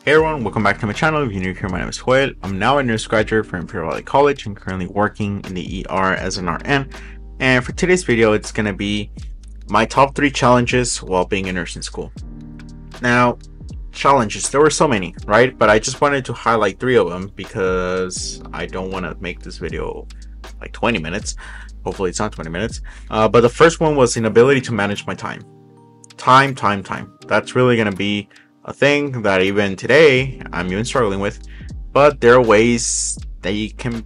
Hey everyone, welcome back to my channel. If you're new here, my name is Joel. I'm now a nurse graduate from Imperial Valley College and currently working in the ER as an RN. And for today's video, it's going to be my top 3 challenges while being a nurse in school. Now, challenges, there were so many, right? But I just wanted to highlight 3 of them because I don't want to make this video like 20 minutes. Hopefully it's not 20 minutes. But the first one was inability to manage my time. Time. That's really going to be a thing that even today I'm even struggling with, but there are ways that you can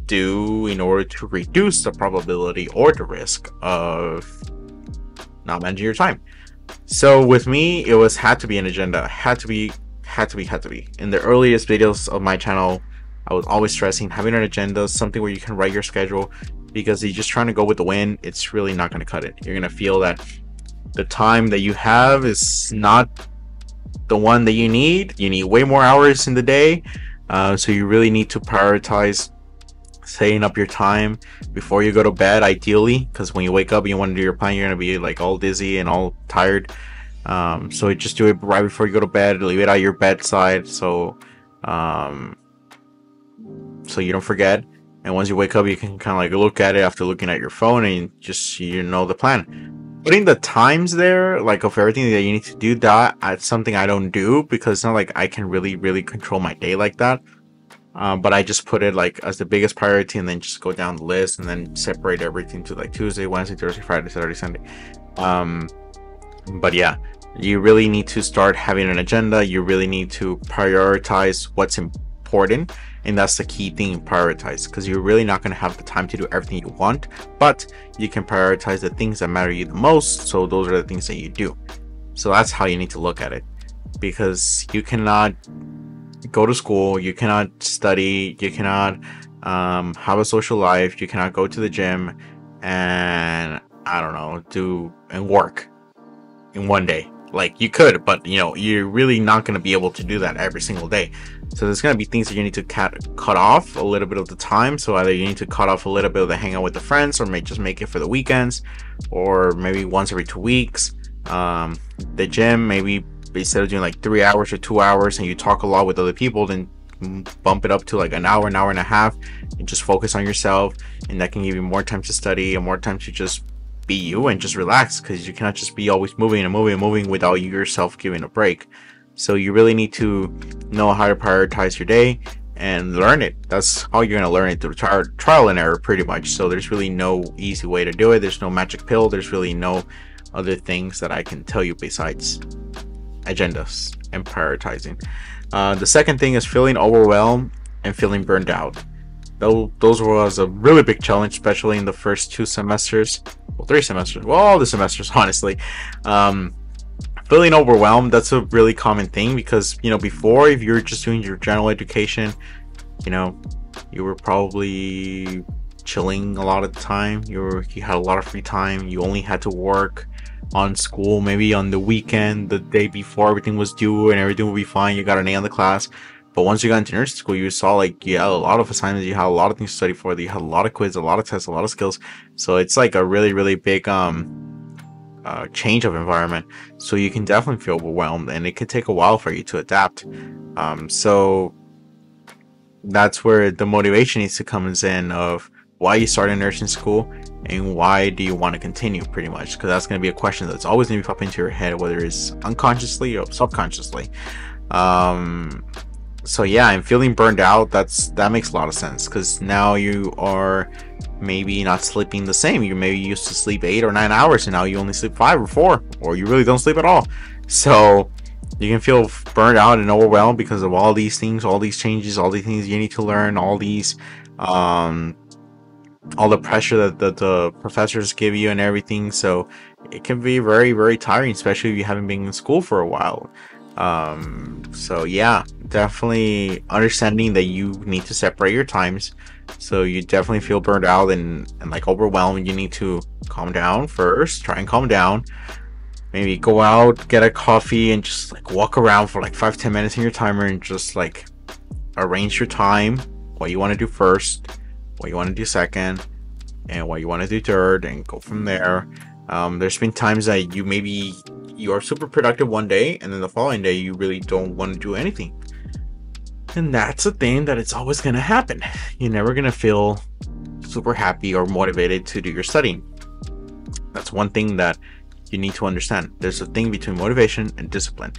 do in order to reduce the probability or the risk of not managing your time. So with me, it had to be an agenda. Had to be. In the earliest videos of my channel, I was always stressing having an agenda, something where you can write your schedule, because you're just trying to go with the wind. It's really not going to cut it. You're going to feel that the time that you have is not the one that you need way more hours in the day, so you really need to prioritize setting up your time before you go to bed, ideally, because when you wake up you want to do your plan, you're going to be like all dizzy and all tired. So just do it right before you go to bed, leave it at your bedside so you don't forget, and once you wake up you can kind of like look at it after looking at your phone and just the plan. Putting the times there, like of everything that you need to do, that's something I don't do because it's not like I can really control my day like that. But I just put it like as the biggest priority and then just go down the list and then separate everything to like Tuesday, Wednesday, Thursday, Friday, Saturday, Sunday. But yeah, you really need to start having an agenda. You really need to prioritize what's important. And that's the key thing, prioritize, because you're really not going to have the time to do everything you want, but you can prioritize the things that matter to you the most. So those are the things that you do. So that's how you need to look at it, because you cannot go to school, you cannot study, you cannot have a social life, you cannot go to the gym and I don't know, do and work in one day. Like you could, but you're really not going to be able to do that every single day. So there's going to be things that you need to cut off a little bit of the time. So either you need to cut off a little bit of the hang out with the friends, or just make it for the weekends, or maybe once every 2 weeks. The gym, maybe instead of doing like 3 hours or 2 hours and you talk a lot with other people, then bump it up to like an hour and a half and just focus on yourself, and that can give you more time to study and more time to just be you and just relax, because you cannot just be always moving without you yourself giving a break. So you really need to know how to prioritize your day and learn it. That's how you're going to learn it, through trial and error pretty much. So there's really no easy way to do it. There's no magic pill. There's really no other things that I can tell you besides agendas and prioritizing. The second thing is feeling overwhelmed and feeling burned out. Those was a really big challenge, especially in the first 2 semesters. Well, 3 semesters. Well, all the semesters, honestly. Feeling overwhelmed, that's a really common thing, because before, if you're just doing your general education, you were probably chilling a lot of the time. You had a lot of free time. You only had to work on school maybe on the weekend, the day before everything was due, and everything would be fine. You got an A on the class. But once you got into nursing school, you saw like you had a lot of assignments, you had a lot of things to study for, you had a lot of quizzes, a lot of tests, a lot of skills. So it's like a really big change of environment. So you can definitely feel overwhelmed, and it could take a while for you to adapt. So that's where the motivation needs to come in, of why you started nursing school and why do you want to continue, pretty much, because that's going to be a question that's always going to be popping into your head, whether it's unconsciously or subconsciously. So yeah, and feeling burned out, that makes a lot of sense, because now you are maybe not sleeping the same. You maybe used to sleep 8 or 9 hours, and now you only sleep 5 or 4, or you really don't sleep at all. So you can feel burned out and overwhelmed because of all these things, all these changes, all these things you need to learn, all these all the pressure that the professors give you and everything. So it can be very tiring, especially if you haven't been in school for a while. So yeah, definitely understanding that you need to separate your times. So you definitely feel burned out and like overwhelmed. You need to calm down first. Try and calm down. Maybe go out, get a coffee, and just like walk around for like 5-10 minutes in your timer, and just like arrange your time, what you want to do first, what you want to do second, and what you want to do third, and go from there. There's been times that you you are super productive one day, and then the following day you really don't want to do anything. And that's a thing that it's always going to happen. You're never going to feel super happy or motivated to do your studying. That's one thing that you need to understand. There's a thing between motivation and discipline.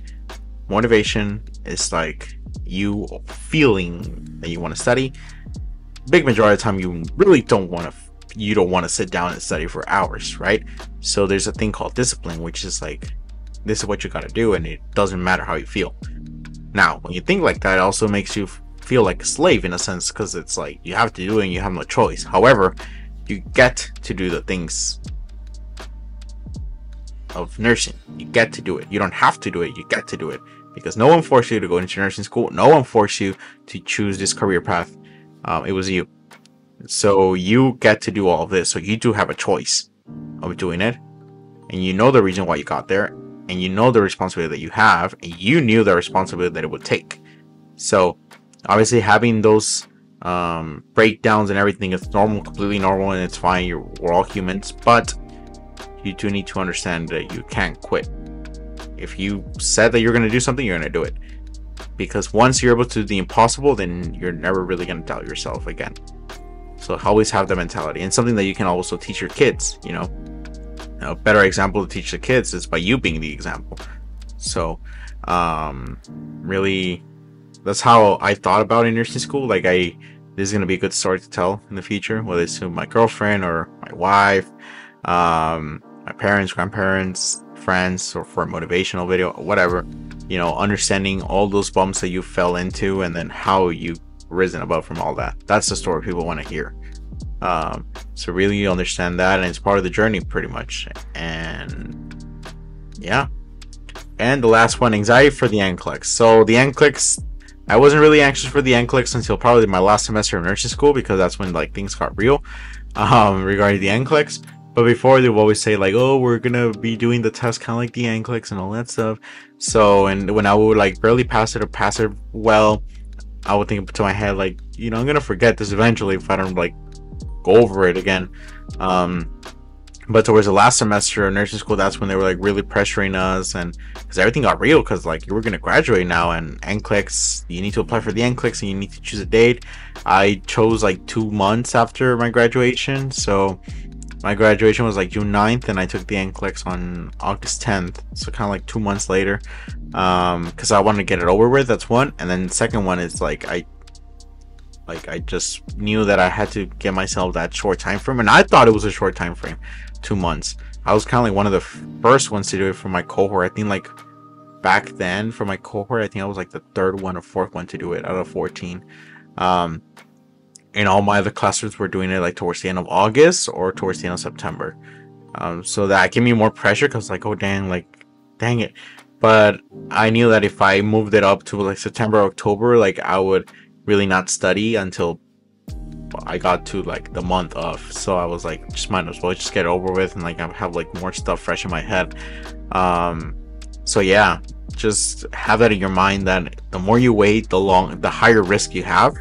Motivation is like you feeling that you want to study. Big majority of the time you really don't want to sit down and study for hours, right? So there's a thing called discipline, which is like, this is what you got to do, and it doesn't matter how you feel. Now, when you think like that, it also makes you feel like a slave in a sense, because it's like you have to do it and you have no choice. However, you get to do the things of nursing. You get to do it. You don't have to do it. You get to do it, because no one forced you to go into nursing school. No one forced you to choose this career path. It was you. So you get to do all of this. So you do have a choice of doing it, and you know the reason why you got there, and you know the responsibility that you have, and you knew the responsibility that it would take. So obviously having those breakdowns and everything is normal, completely normal, and it's fine. We're all humans, but you do need to understand that you can't quit. If you said that you're going to do something, you're going to do it, because once you're able to do the impossible, then you're never really going to doubt yourself again. So always have that mentality, and something that you can also teach your kids. A better example to teach the kids is by you being the example. So really, that's how I thought about in nursing school. Like, this is going to be a good story to tell in the future, whether it's to my girlfriend or my wife, my parents, grandparents, friends, or for a motivational video, whatever. Understanding all those bumps that you fell into, and then how you risen above from all that. That's the story people want to hear. So really, you understand that, and it's part of the journey pretty much. And yeah. And the last one, anxiety for the NCLEX. So the NCLEX, I wasn't really anxious for the NCLEX until probably my last semester of nursing school, because that's when like things got real regarding the NCLEX. But before, they would always say like, oh, we're gonna be doing the test kind of like the NCLEX and all that stuff. So, and when I would like barely pass it or pass it well, I would think to my head like, I'm gonna forget this eventually if I don't like go over it again. But towards the last semester of nursing school, that's when they were like really pressuring us, and because everything got real, because like you were gonna graduate now, and NCLEX, you need to apply for the NCLEX and you need to choose a date. I chose like 2 months after my graduation, so my graduation was like June 9th, and I took the NCLEX on August 10th, so kind of like 2 months later, because I wanted to get it over with. That's one. And then the second one is like I just knew that I had to get myself that short time frame, and I thought it was a short time frame, 2 months. I was kind of like one of the first ones to do it for my cohort. I think like back then for my cohort, I think I was like the third one or fourth one to do it out of 14. And all my other classes were doing it like towards the end of August or towards the end of September. So that gave me more pressure, because like, oh dang it. But I knew that if I moved it up to like September, October, like I would really not study until I got to like the month of. So I was like, just might as well just get it over with, and like I have like more stuff fresh in my head. So yeah, just have that in your mind, that the more you wait, the higher risk you have.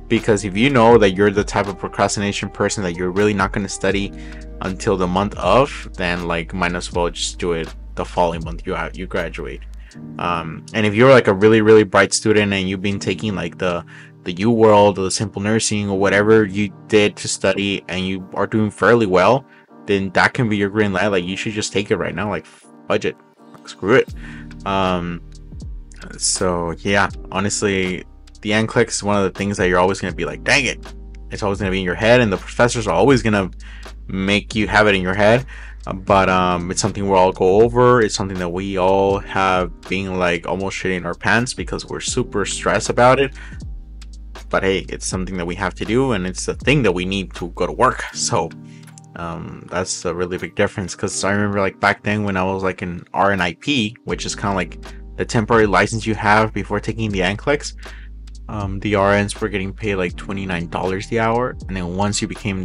Because if you know that you're the type of procrastination person that you're really not going to study until the month of, then like might as well just do it the following month you graduate. And if you're like a really, really bright student, and you've been taking like the UWorld or the Simple Nursing or whatever you did to study, and you are doing fairly well, then that can be your green light. Like, you should just take it right now. Like, budget, screw it. So yeah, honestly, the NCLEX is one of the things that you're always going to be like, dang it. It's always going to be in your head, and the professors are always going to make you have it in your head. But it's something we'll all go over. It's something that we all have been like almost shitting our pants because we're super stressed about it. But hey, it's something that we have to do, and it's the thing that we need to go to work. So that's a really big difference, because I remember like back then when I was like in RNIP, which is kind of like the temporary license you have before taking the NCLEX. The RNs were getting paid like $29 the hour, and then once you became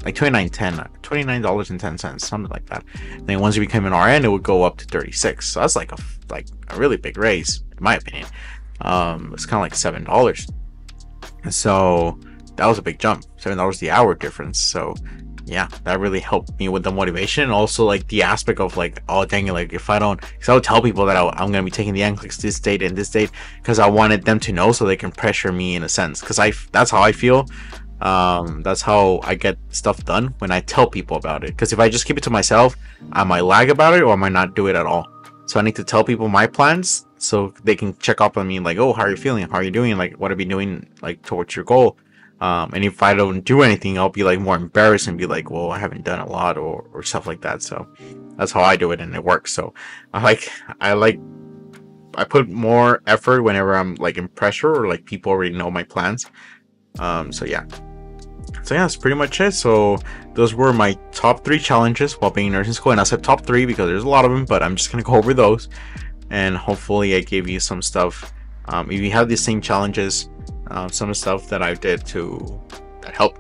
like $29.10, something like that. And then once you became an RN, it would go up to 36. So that's like a really big raise, in my opinion. It's kind of like $7. So that was a big jump, $7 the hour difference. So yeah, that really helped me with the motivation, and also like the aspect of like, oh dang it, like if I don't, because I would tell people that I'm gonna be taking the NCLEX this date and this date, because I wanted them to know so they can pressure me in a sense, because that's how I feel. That's how I get stuff done, when I tell people about it, because if I just keep it to myself, I might lag about it or I might not do it at all. So I need to tell people my plans so they can check up on me, like, oh, how are you feeling, how are you doing, like what are you doing like towards your goal. And if I don't do anything, I'll be like more embarrassed and be like, well, I haven't done a lot, or stuff like that. So that's how I do it, and it works. So I like I put more effort whenever I'm like in pressure, or like people already know my plans. So yeah. So yeah, that's pretty much it. So those were my top 3 challenges while being in nursing school, and I said top 3 because there's a lot of them, but I'm just gonna go over those, and hopefully I gave you some stuff. If you have these same challenges, some of the stuff that I did that help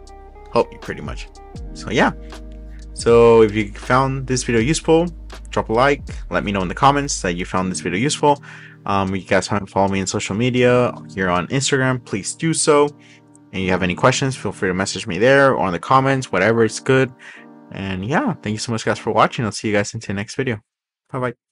you pretty much. So yeah. So if you found this video useful, drop a like, let me know in the comments that you found this video useful. You guys want to follow me on social media here on Instagram, please do so. And you have any questions, feel free to message me there or in the comments, whatever is good. And yeah, thank you so much guys for watching. I'll see you guys into the next video. Bye bye.